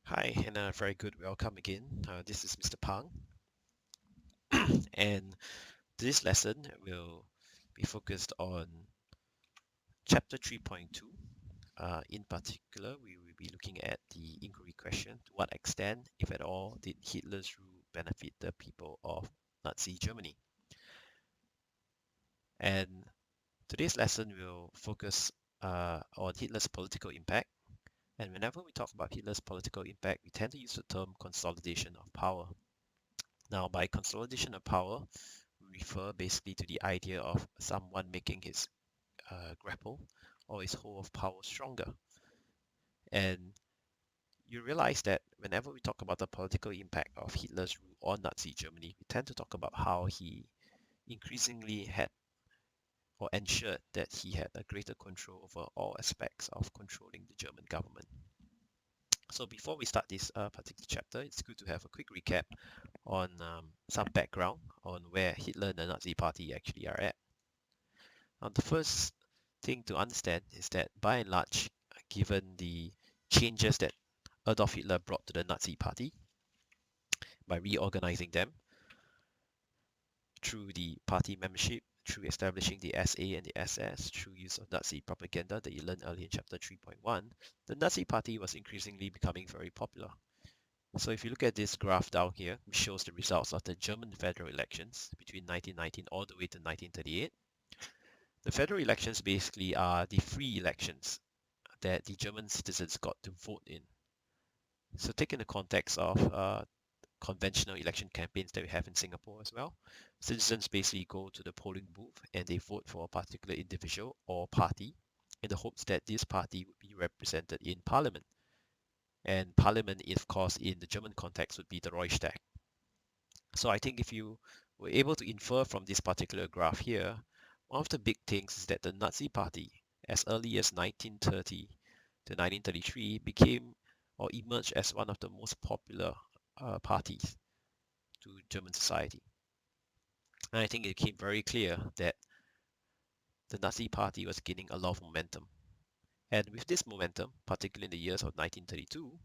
Hi, and a very good welcome again. This is Mr. Pang, and this lesson will be focused on Chapter 3.2. In particular, we will be looking at the inquiry question: to what extent, if at all, did Hitler's rule benefit the people of Nazi Germany? And today's lesson will focus on Hitler's political impact. And whenever we talk about Hitler's political impact, we tend to use the term consolidation of power. Now, by consolidation of power, we refer basically to the idea of someone making his grapple or his hold of power stronger. And you realize that whenever we talk about the political impact of Hitler's rule on Nazi Germany, we tend to talk about how he increasingly had or ensured that he had a greater control over all aspects of controlling the German government. So before we start this particular chapter, it's good to have a quick recap on some background on where Hitler and the Nazi Party actually are at. Now, the first thing to understand is that by and large, given the changes that Adolf Hitler brought to the Nazi Party by reorganizing them through the party membership, through establishing the SA and the SS, through use of Nazi propaganda that you learned earlier in chapter 3.1, the Nazi Party was increasingly becoming very popular. So if you look at this graph down here, which shows the results of the German federal elections between 1919 all the way to 1938, the federal elections basically are the free elections that the German citizens got to vote in. So take in the context of conventional election campaigns that we have in Singapore as well, citizens basically go to the polling booth and they vote for a particular individual or party in the hopes that this party would be represented in parliament. And parliament, of course, in the German context would be the Reichstag. So I think if you were able to infer from this particular graph here, one of the big things is that the Nazi Party, as early as 1930 to 1933, became or emerged as one of the most popular parties to German society. And I think it became very clear that the Nazi Party was gaining a lot of momentum. And with this momentum, particularly in the years of 1932,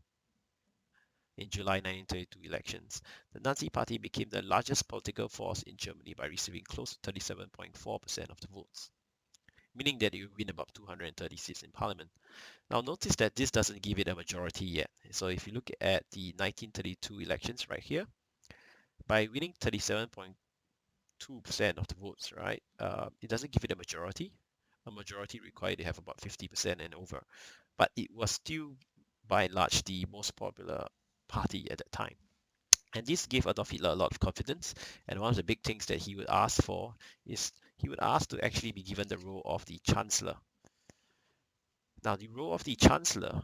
in July 1932 elections, the Nazi Party became the largest political force in Germany by receiving close to 37.4% of the votes, meaning that it would win about 230 seats in parliament. Now notice that this doesn't give it a majority yet. So if you look at the 1932 elections right here, by winning 37.2% of the votes, right, it doesn't give it a majority. A majority required to have about 50% and over, but it was still by and large the most popular party at that time. And this gave Adolf Hitler a lot of confidence. And one of the big things that he would ask for is he would ask to actually be given the role of the Chancellor. Now, the role of the Chancellor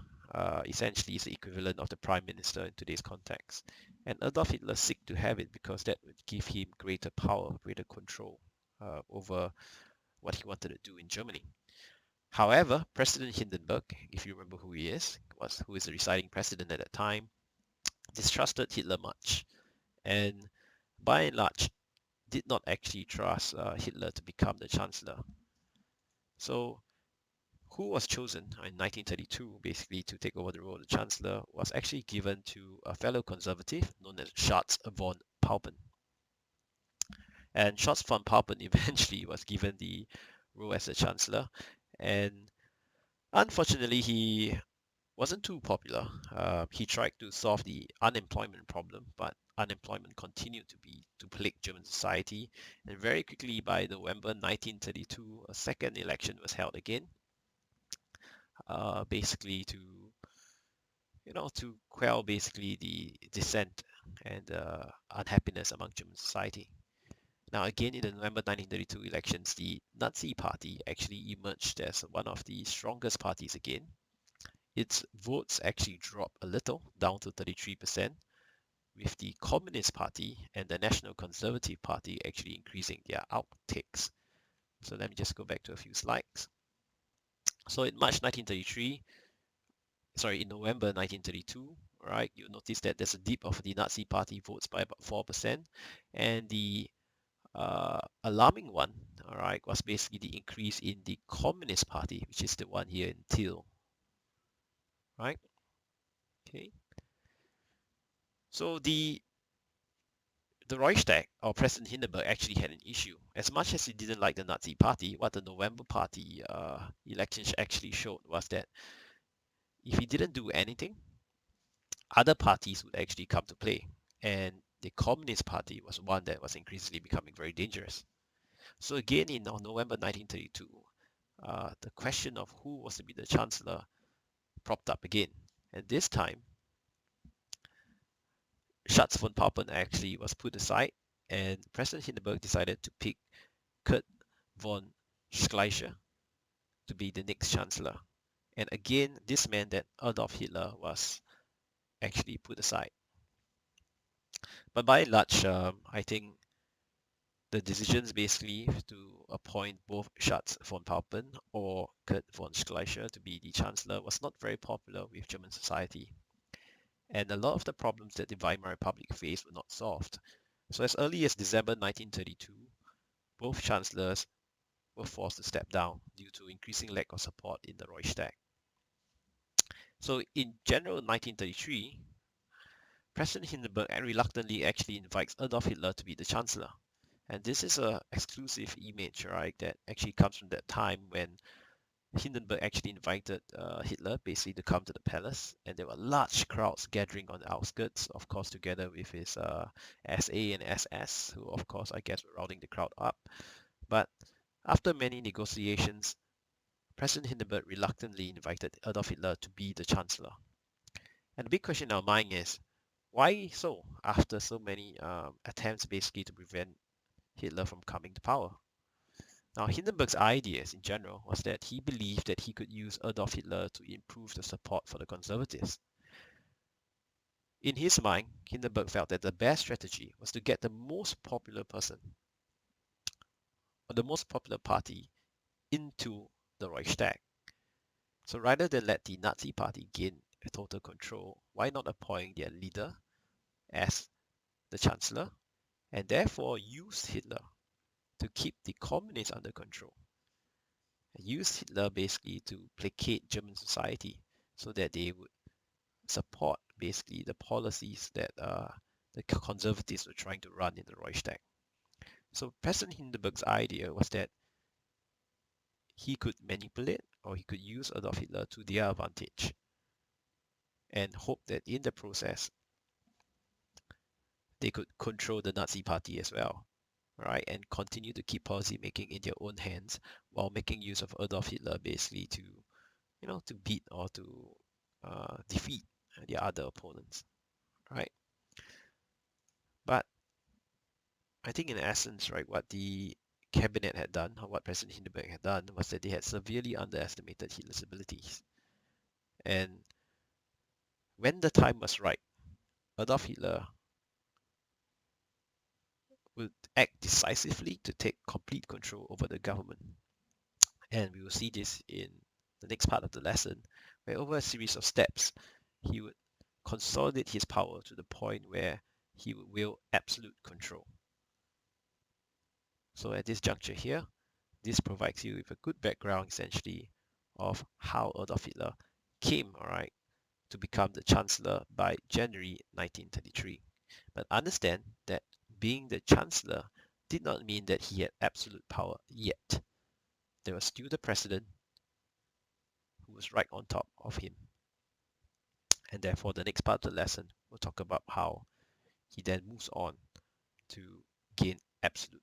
essentially is the equivalent of the Prime Minister in today's context. And Adolf Hitler sought to have it because that would give him greater power, greater control over what he wanted to do in Germany. However, President Hindenburg, if you remember who he is, who is the residing president at that time, distrusted Hitler much. And by and large, did not actually trust Hitler to become the Chancellor. So who was chosen in 1932 basically to take over the role of the Chancellor was actually given to a fellow conservative known as Schatz von Paupen. And Schatz von Paupen eventually was given the role as the Chancellor. And unfortunately, he wasn't too popular. He tried to solve the unemployment problem, but unemployment continued to plague German society. And very quickly, by November 1932, a second election was held again, basically to quell basically the dissent and unhappiness among German society. Now, again, in the November 1932 elections, the Nazi Party actually emerged as one of the strongest parties again. Its votes actually dropped a little, down to 33%, with the Communist Party and the National Conservative Party actually increasing their outtakes. So let me just go back to a few slides. So in March 1933, sorry, in November 1932, right, you'll notice that there's a dip of the Nazi Party votes by about 4%, and the alarming one, all right, was basically the increase in the Communist Party, which is the one here in teal, right? Okay. So the Reichstag, or President Hindenburg, actually had an issue. As much as he didn't like the Nazi Party, what the November Party elections actually showed was that if he didn't do anything, other parties would actually come to play. And the Communist Party was one that was increasingly becoming very dangerous. So again, in November 1932, the question of who was to be the Chancellor propped up again. And this time, Schatz von Papen actually was put aside, and President Hindenburg decided to pick Kurt von Schleicher to be the next Chancellor. And again, this meant that Adolf Hitler was actually put aside. But by and large, I think the decisions basically to appoint both Schatz von Papen or Kurt von Schleicher to be the Chancellor was not very popular with German society. And a lot of the problems that the Weimar Republic faced were not solved. So as early as December 1932, both chancellors were forced to step down due to increasing lack of support in the Reichstag. So in January 1933, President Hindenburg reluctantly actually invites Adolf Hitler to be the chancellor. And this is an exclusive image, right, that actually comes from that time when Hindenburg actually invited Hitler basically to come to the palace, and there were large crowds gathering on the outskirts, of course, together with his SA and SS, who, of course, I guess were rounding the crowd up. But after many negotiations, President Hindenburg reluctantly invited Adolf Hitler to be the chancellor. And the big question in our mind is, why so, after so many attempts basically to prevent Hitler from coming to power? Now, Hindenburg's ideas in general was that he believed that he could use Adolf Hitler to improve the support for the conservatives. In his mind, Hindenburg felt that the best strategy was to get the most popular person or the most popular party into the Reichstag. So rather than let the Nazi Party gain total control, why not appoint their leader as the Chancellor and therefore use Hitler to keep the communists under control? Use Hitler basically to placate German society so that they would support basically the policies that the conservatives were trying to run in the Reichstag. So President Hindenburg's idea was that he could manipulate or he could use Adolf Hitler to their advantage and hope that in the process they could control the Nazi party as well, right? And continue to keep policy making in their own hands while making use of Adolf Hitler basically to, to beat or to defeat the other opponents, right? But I think in essence, right, what the cabinet had done, or what President Hindenburg had done, was that they had severely underestimated Hitler's abilities. And when the time was right, Adolf Hitler would act decisively to take complete control over the government. And we will see this in the next part of the lesson, where over a series of steps, he would consolidate his power to the point where he would wield absolute control. So at this juncture here, this provides you with a good background essentially of how Adolf Hitler came, to become the Chancellor by January 1933. But understand that being the Chancellor did not mean that he had absolute power yet. There was still the President who was right on top of him. And therefore, the next part of the lesson will talk about how he then moves on to gain absolute